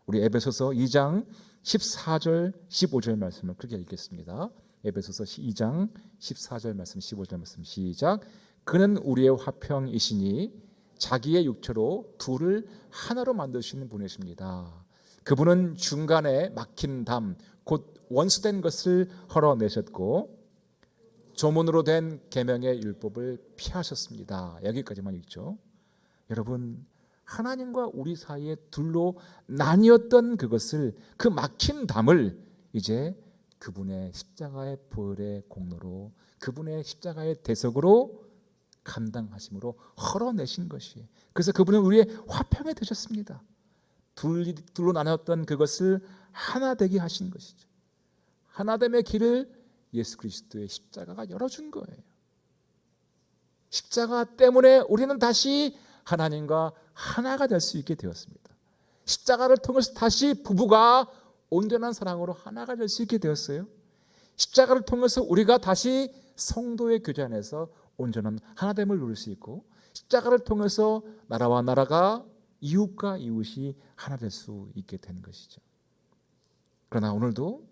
우리 에베소서 2장 14절 15절 말씀을 그렇게 읽겠습니다. 에베소서 2장 14절 말씀 15절 말씀 시작. 그는 우리의 화평이시니 자기의 육체로 둘을 하나로 만드시는 분이십니다. 그분은 중간에 막힌 담 곧 원수된 것을 헐어내셨고 조문으로 된 계명의 율법을 피하셨습니다. 여기까지만 읽죠. 여러분, 하나님과 우리 사이에 둘로 나뉘었던 그것을, 그 막힌 담을 이제 그분의 십자가의 보혈의 공로로, 그분의 십자가의 대속으로 감당하심으로 헐어내신 것이에요. 그래서 그분은 우리의 화평이 되셨습니다. 둘로 나눴던 그것을 하나 되게 하신 것이죠. 하나됨의 길을 예수 그리스도의 십자가가 열어준 거예요. 십자가 때문에 우리는 다시 하나님과 하나가 될 수 있게 되었습니다. 십자가를 통해서 다시 부부가 온전한 사랑으로 하나가 될 수 있게 되었어요. 십자가를 통해서 우리가 다시 성도의 교제 안에서 온전한 하나됨을 누릴 수 있고, 십자가를 통해서 나라와 나라가, 이웃과 이웃이 하나 될 수 있게 되는 것이죠. 그러나 오늘도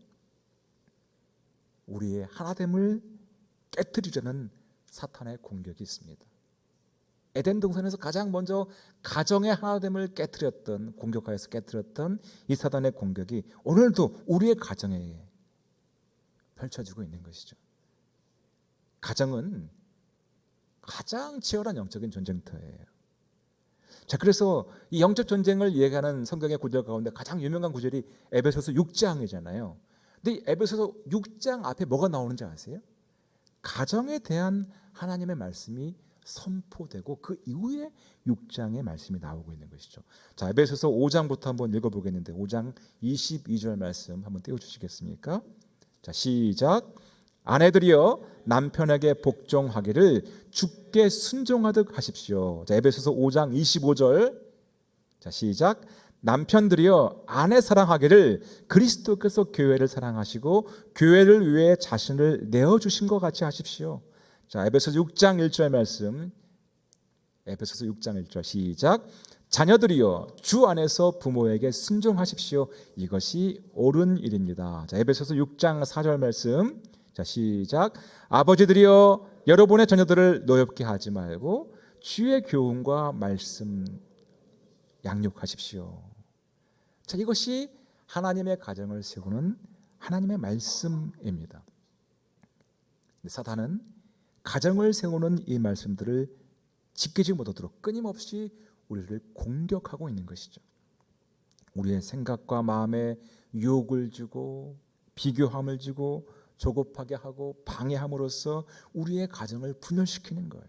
우리의 하나됨을 깨트리려는 사탄의 공격이 있습니다. 에덴 동산에서 가장 먼저 가정의 하나됨을 깨트렸던, 공격하여서 깨트렸던 이 사탄의 공격이 오늘도 우리의 가정에 펼쳐지고 있는 것이죠. 가정은 가장 치열한 영적인 전쟁터예요. 자, 그래서 이 영적 전쟁을 이야기하는 성경의 구절 가운데 가장 유명한 구절이 에베소서 6장이잖아요. 근데 이 에베소서 6장 앞에 뭐가 나오는지 아세요? 가정에 대한 하나님의 말씀이 선포되고 그 이후에 6장의 말씀이 나오고 있는 것이죠. 자, 에베소서 5장부터 한번 읽어보겠는데 5장 22절 말씀 한번 띄워주시겠습니까? 자, 시작. 아내들이여 남편에게 복종하기를 주께 순종하듯 하십시오. 자, 에베소서 5장 25절. 자, 시작. 남편들이여 아내 사랑하기를 그리스도께서 교회를 사랑하시고 교회를 위해 자신을 내어주신 것 같이 하십시오. 자, 에베소서 6장 1절 말씀. 에베소서 6장 1절 시작. 자녀들이여 주 안에서 부모에게 순종하십시오. 이것이 옳은 일입니다. 자, 에베소서 6장 4절 말씀. 자, 시작. 아버지들이여 여러분의 자녀들을 노엽게 하지 말고 주의 교훈과 말씀 양육하십시오. 자, 이것이 하나님의 가정을 세우는 하나님의 말씀입니다. 사단은 가정을 세우는 이 말씀들을 지키지 못하도록 끊임없이 우리를 공격하고 있는 것이죠. 우리의 생각과 마음에 유혹을 주고 비교함을 주고 조급하게 하고 방해함으로써 우리의 가정을 분열시키는 거예요.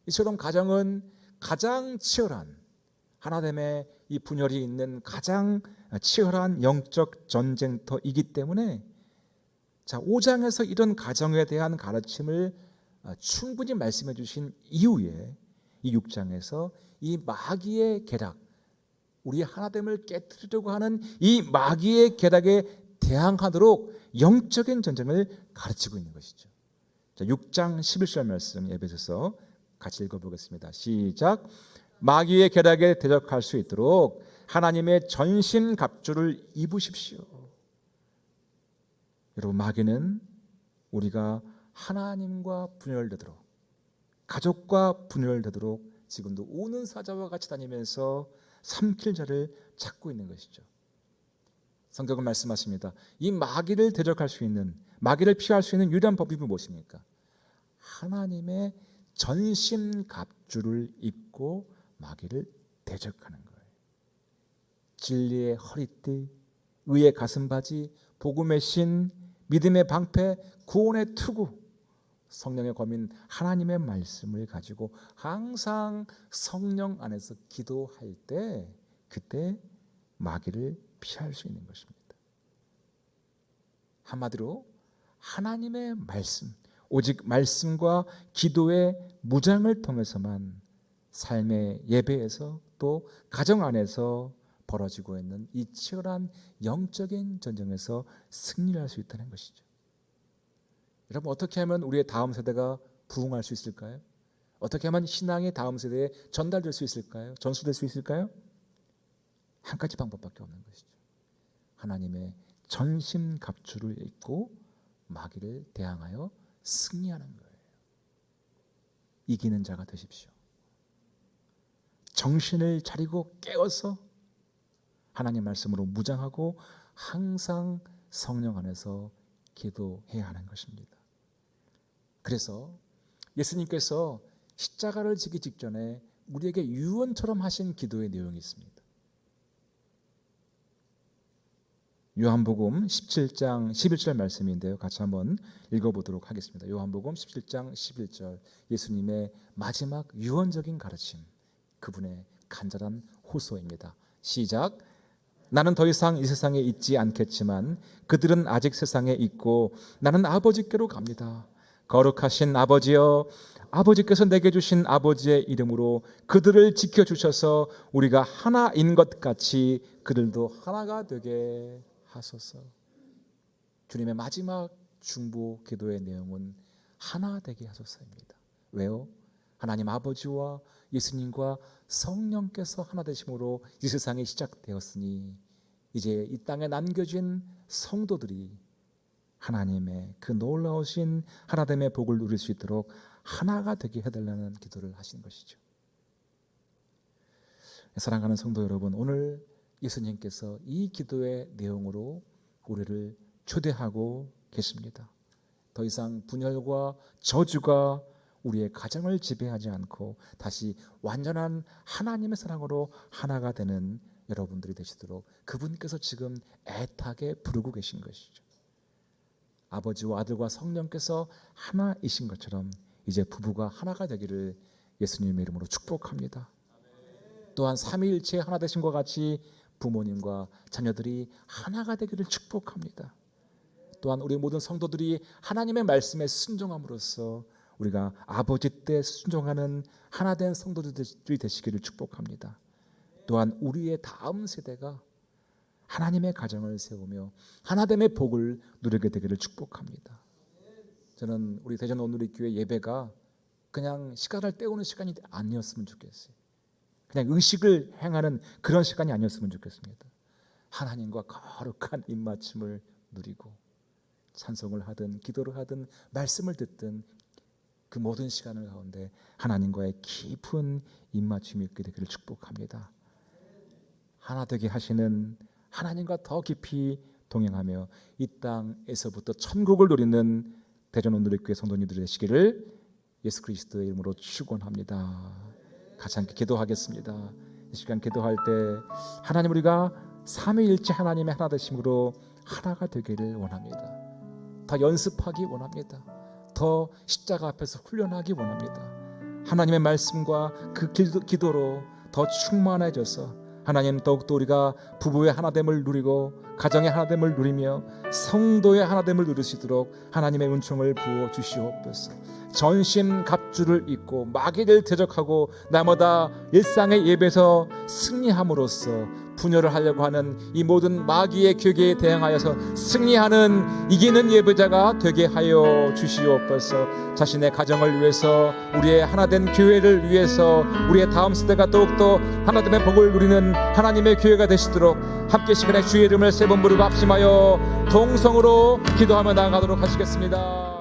이처럼 가정은 가장 치열한 하나님의 이 분열이 있는 가장 치열한 영적 전쟁터이기 때문에 자, 5장에서 이런 가정에 대한 가르침을 충분히 말씀해 주신 이후에 이 6장에서 이 마귀의 계략, 우리 하나됨을 깨뜨리려고 하는 이 마귀의 계략에 대항하도록 영적인 전쟁을 가르치고 있는 것이죠. 자, 6장 11절 말씀 에베소서 같이 읽어보겠습니다. 시작. 마귀의 계략에 대적할 수 있도록 하나님의 전신갑주를 입으십시오. 여러분, 마귀는 우리가 하나님과 분열되도록, 가족과 분열되도록 지금도 우는 사자와 같이 다니면서 삼킬 자를 찾고 있는 것이죠. 성경은 말씀하십니다. 이 마귀를 대적할 수 있는, 마귀를 피할 수 있는 유일한 법이 무엇입니까? 하나님의 전신갑주를 입고 마귀를 대적하는 거예요. 진리의 허리띠, 의의 가슴바지, 복음의 신, 믿음의 방패, 구원의 투구, 성령의 검인 하나님의 말씀을 가지고 항상 성령 안에서 기도할 때 그때 마귀를 피할 수 있는 것입니다. 한마디로 하나님의 말씀, 오직 말씀과 기도의 무장을 통해서만 삶의 예배에서 또 가정 안에서 벌어지고 있는 이 치열한 영적인 전쟁에서 승리할 수 있다는 것이죠. 여러분, 어떻게 하면 우리의 다음 세대가 부흥할 수 있을까요? 어떻게 하면 신앙이 다음 세대에 전달될 수 있을까요? 전수될 수 있을까요? 한 가지 방법밖에 없는 것이죠. 하나님의 전신갑주를 입고 마귀를 대항하여 승리하는 거예요. 이기는 자가 되십시오. 정신을 차리고 깨어서 하나님 말씀으로 무장하고 항상 성령 안에서 기도해야 하는 것입니다. 그래서 예수님께서 십자가를 지기 직전에 우리에게 유언처럼 하신 기도의 내용이 있습니다. 요한복음 17장 11절 말씀인데요. 같이 한번 읽어보도록 하겠습니다. 요한복음 17장 11절, 예수님의 마지막 유언적인 가르침, 그분의 간절한 호소입니다. 시작. 나는 더 이상 이 세상에 있지 않겠지만 그들은 아직 세상에 있고 나는 아버지께로 갑니다. 거룩하신 아버지여, 아버지께서 내게 주신 아버지의 이름으로 그들을 지켜주셔서 우리가 하나인 것 같이 그들도 하나가 되게 하소서. 주님의 마지막 중보 기도의 내용은 하나 되게 하소서입니다. 왜요? 하나님 아버지와 예수님과 성령께서 하나 되심으로 이 세상이 시작되었으니 이제 이 땅에 남겨진 성도들이 하나님의 그 놀라우신 하나됨의 복을 누릴 수 있도록 하나가 되게 해달라는 기도를 하신 것이죠. 사랑하는 성도 여러분, 오늘 예수님께서 이 기도의 내용으로 우리를 초대하고 계십니다. 더 이상 분열과 저주가 우리의 가정을 지배하지 않고 다시 완전한 하나님의 사랑으로 하나가 되는 여러분들이 되시도록 그분께서 지금 애타게 부르고 계신 것이죠. 아버지와 아들과 성령께서 하나이신 것처럼 이제 부부가 하나가 되기를 예수님의 이름으로 축복합니다. 또한 삼위일체 하나 되신 것 같이 부모님과 자녀들이 하나가 되기를 축복합니다. 또한 우리 모든 성도들이 하나님의 말씀에 순종함으로써 우리가 아버지 때 순종하는 하나된 성도들이 되시기를 축복합니다. 또한 우리의 다음 세대가 하나님의 가정을 세우며 하나됨의 복을 누리게 되기를 축복합니다. 저는 우리 대전 온누리교회 예배가 그냥 시간을 때우는 시간이 아니었으면 좋겠어요. 그냥 의식을 행하는 그런 시간이 아니었으면 좋겠습니다. 하나님과 거룩한 입맞춤을 누리고 찬송을 하든 기도를 하든 말씀을 듣든 그 모든 시간을 가운데 하나님과의 깊은 입맞춤이 있게 되기를 축복합니다. 하나 되게 하시는 하나님과 더 깊이 동행하며 이 땅에서부터 천국을 누리는 대전 온누리교회 성도님들이 되시기를 예수 그리스도의 이름으로 축원합니다. 같이 함께 기도하겠습니다. 이 시간 기도할 때 하나님, 우리가 삼위일체 하나님의 하나 되심으로 하나가 되기를 원합니다. 더 연습하기 원합니다. 더 십자가 앞에서 훈련하기 원합니다. 하나님의 말씀과 그 기도로 더 충만해져서 하나님, 더욱더 우리가 부부의 하나됨을 누리고 가정의 하나됨을 누리며 성도의 하나됨을 누리시도록 하나님의 은총을 부어 주시옵소서. 전신 갑주를 입고 마귀를 대적하고 날마다 일상의 예배에서 승리함으로써 분열을 하려고 하는 이 모든 마귀의 괴계에 대항하여서 승리하는 이기는 예배자가 되게 하여 주시옵소서. 자신의 가정을 위해서, 우리의 하나된 교회를 위해서, 우리의 다음 세대가 더욱더 하나됨의 복을 누리는 하나님의 교회가 되시도록 함께 시간에 주의 이름을 세 번 부르고 합심하여 동성으로 기도하며 나아가도록 하시겠습니다.